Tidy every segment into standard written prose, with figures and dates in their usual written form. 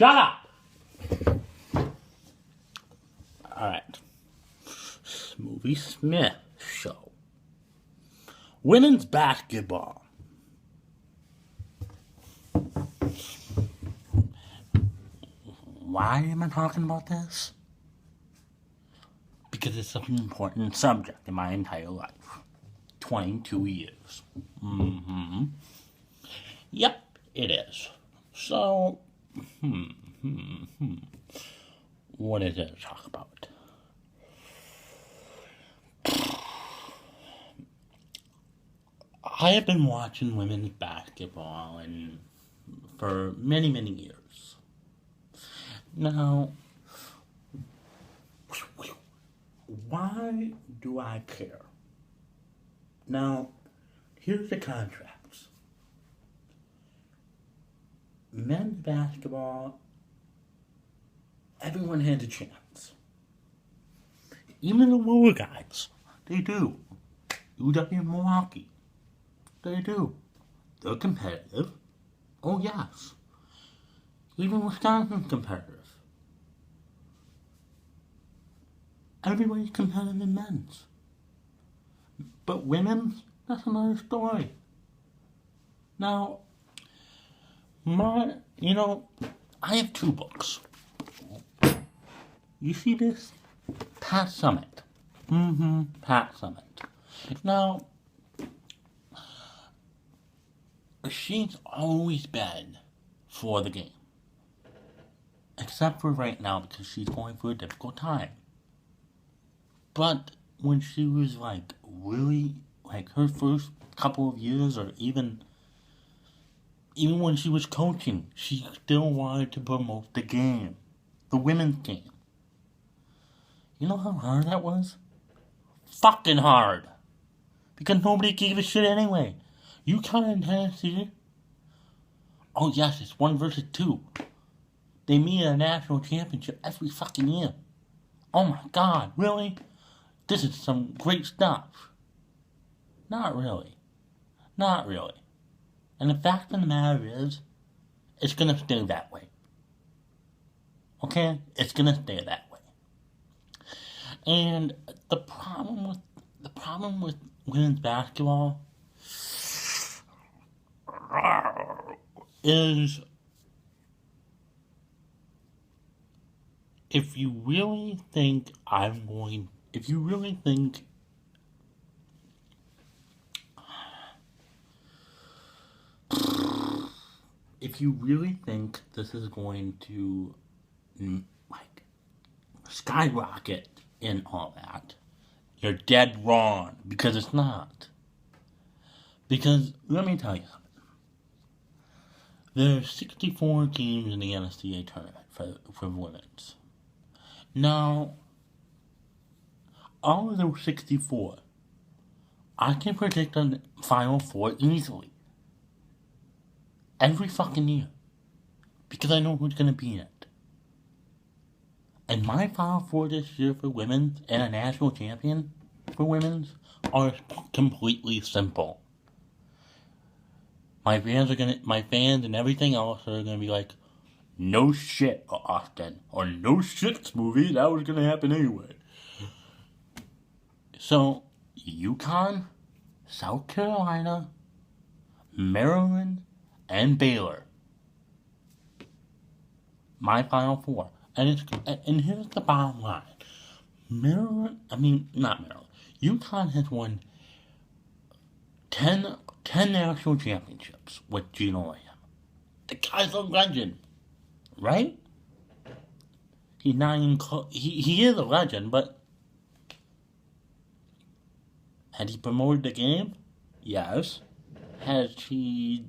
Shut up! Alright. Smoothie Smith Show. Women's basketball. Why am I talking about this? Because it's an important subject in my entire life. 22 years. Yep, it is. So, what is it to talk about? I have been watching women's basketball for many, many years. Now, why do I care? Now, here's the contracts. Men's basketball, everyone has a chance. Even the lower guys, they do. UW Milwaukee, they do. They're competitive. Oh, yes. Even Wisconsin's competitive. Everybody's competitive in men's. But women's, that's another story. Now, I have 2 books. You see this? Pat Summitt. Pat Summitt. Now, she's always been for the game. Except for right now because she's going through a difficult time. But when she was really, her first couple of years, or even when she was coaching, she still wanted to promote the game. The women's game. You know how hard that was? Fucking hard. Because nobody gave a shit anyway. UConn and Tennessee. Oh yes, it's 1 versus 2. They meet at a national championship every fucking year. Oh my god, really? This is some great stuff. Not really. Not really. And the fact of the matter is, it's gonna stay that way. Okay? It's gonna stay that way. And the problem with women's basketball is, if you really think this is going to skyrocket and all that, you're dead wrong, because it's not. Because let me tell you something. There's 64 games in the NCAA tournament for women's. Now, all of those 64, I can predict a Final Four easily. Every fucking year. Because I know who's going to be in it. And my Final Four this year for women's and a national champion for women's are completely simple. My fans and everything else are going to be like, no shit, Austin. Or no shit, Smoothie. That was going to happen anyway. So, UConn, South Carolina, Maryland, and Baylor. My Final Four. And here's the bottom line. UConn has won 10 national championships with Geno Lamb. The guy's a legend. Right? He's not even he is a legend, but had he promoted the game? Yes. Had he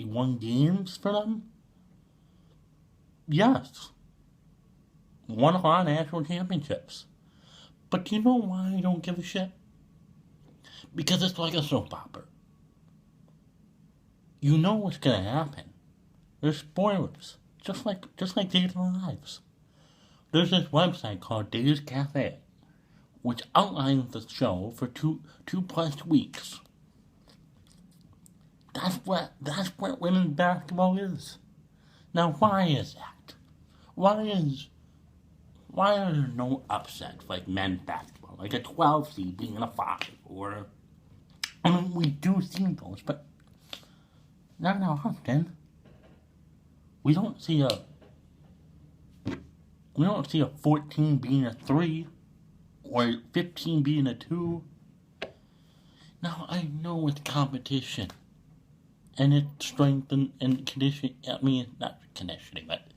won games for them? Yes. Won a lot of national championships. But do you know why I don't give a shit? Because it's like a soap opera. You know what's gonna happen. There's spoilers. Just like Days of Our Lives. There's this website called Days Cafe, which outlines the show for two plus weeks. That's what women's basketball is. Now, why is that? Why are there no upsets like men's basketball, like a 12 seed being a 5, or I mean, we do see those, but not often. We don't see a 14 being a 3 or 15 being a 2. Now, I know it's competition and it's strength and conditioning. I mean, not conditioning, but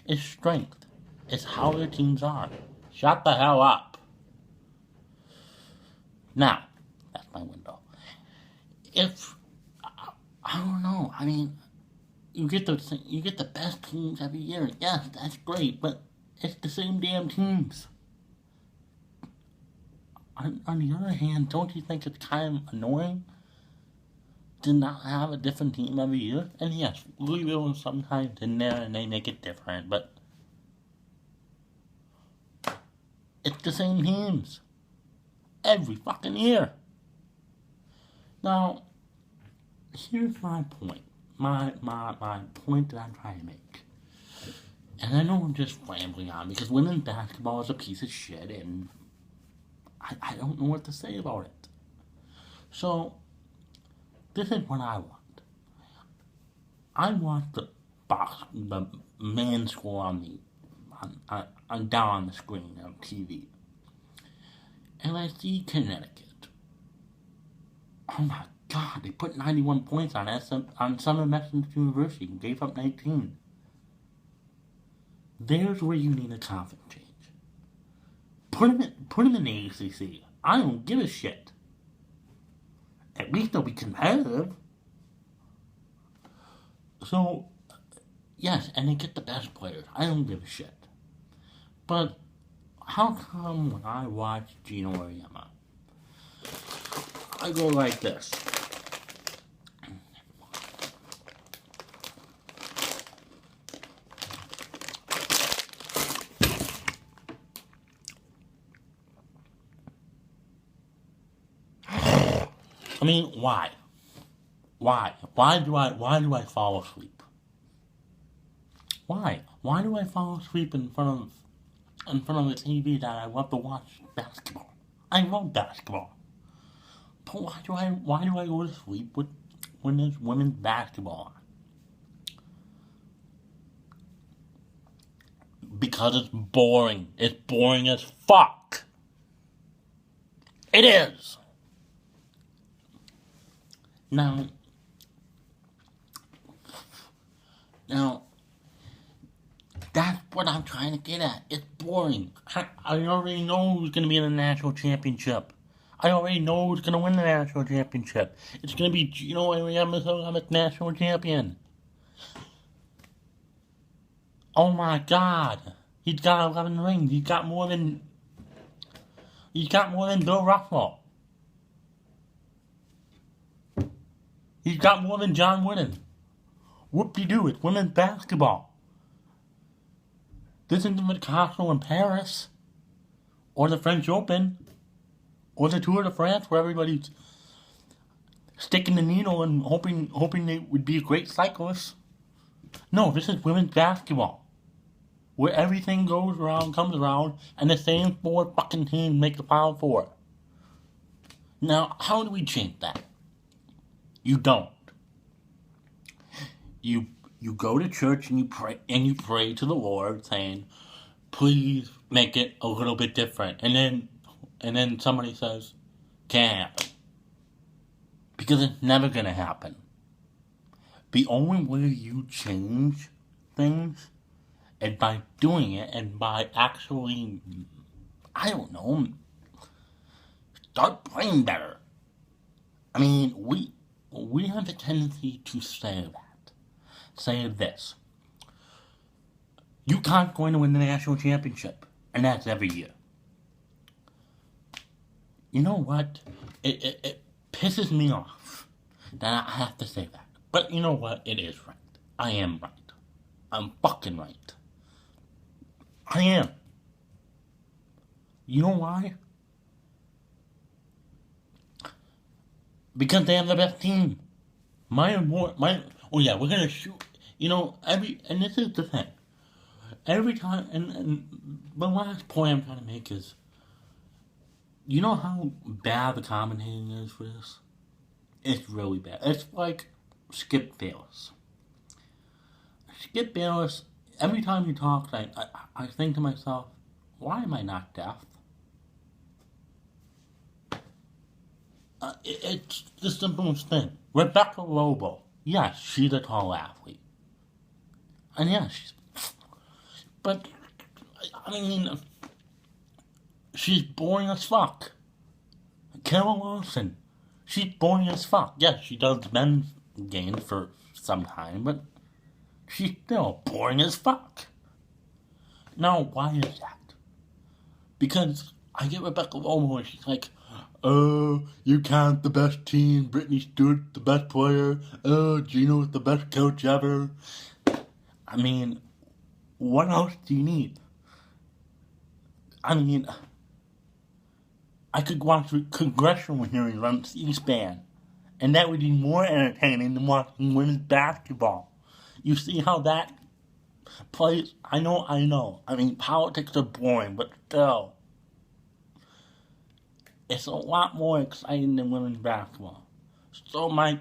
it's strength. It's how their teams are. Shut the hell up. Now, that's my window. If I don't know, I mean, you get the best teams every year. Yes, that's great, but it's the same damn teams. On the other hand, don't you think it's kind of annoying to not have a different team every year? And yes, Louisville is sometimes in there and they make it different, but it's the same teams every fucking year. Now, here's my point. My point that I'm trying to make. And I know I'm just rambling on because women's basketball is a piece of shit and I don't know what to say about it. So, this is what I want. I want the main score on down on the screen of TV. And I see Connecticut. Oh my God, they put 91 points on Southern Methodist University and gave up 19. There's where you need a confidence change. Put him in the ACC. I don't give a shit. At least they'll be competitive. So, yes, and they get the best players. I don't give a shit. But how come when I watch Gino Auriemma, I go like this? I mean, why? Why do I fall asleep? Why do I fall asleep in front of the TV that I love to watch basketball? I love basketball. But why do I go to sleep when there's women's basketball on? Because it's boring. It's boring as fuck. It is. Now, that's what I'm trying to get at. It's boring. I already know who's going to be in the national championship. I already know who's going to win the national championship. It's going to be Gino Auriemma's national champion. Oh my God. He's got 11 rings. He's got more than Bill Russell. He's got more than John Wooden. Whoop-de-doo, it's women's basketball. This isn't the Castle in Paris, or the French Open, or the Tour de France, where everybody's sticking the needle and hoping they would be a great cyclist. No, this is women's basketball, where everything comes around, and the same 4 fucking teams make the Final Four. Now, how do we change that? You don't. You go to church and you pray to the Lord saying, please make it a little bit different. And then somebody says, can't happen. Because it's never gonna happen. The only way you change things is by doing it and by actually, I don't know, start playing better. I mean, we have a tendency to say this. UConn's going to win the national championship, and that's every year. You know what? It pisses me off that I have to say that. But you know what? It is right. I am right. I'm fucking right. I am. You know why? Because they have the best team. Oh yeah, we're gonna shoot. And this is the thing. Every time, and the last point I'm trying to make is, you know how bad the commentating is for this? It's really bad. It's like Skip Bayless. Skip Bayless, every time he talks, I think to myself, why am I not deaf? It's the simplest thing. Rebecca Lobo, yes, she's a tall athlete. And yes, but, I mean, she's boring as fuck. Carol Lawson, she's boring as fuck. Yes, she does men's games for some time, but she's still boring as fuck. Now, why is that? Because I get Rebecca Lobo and she's like, oh, you count the best team, Brittany Stewart, the best player, oh, Gino's the best coach ever. I mean, what else do you need? I mean, I could watch congressional hearings on C-SPAN, and that would be more entertaining than watching women's basketball. You see how that plays? I know. I mean, politics are boring, but still. It's a lot more exciting than women's basketball. So my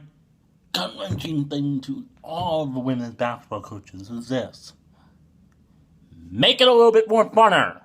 gut-wrenching thing to all the women's basketball coaches is this. Make it a little bit more funner.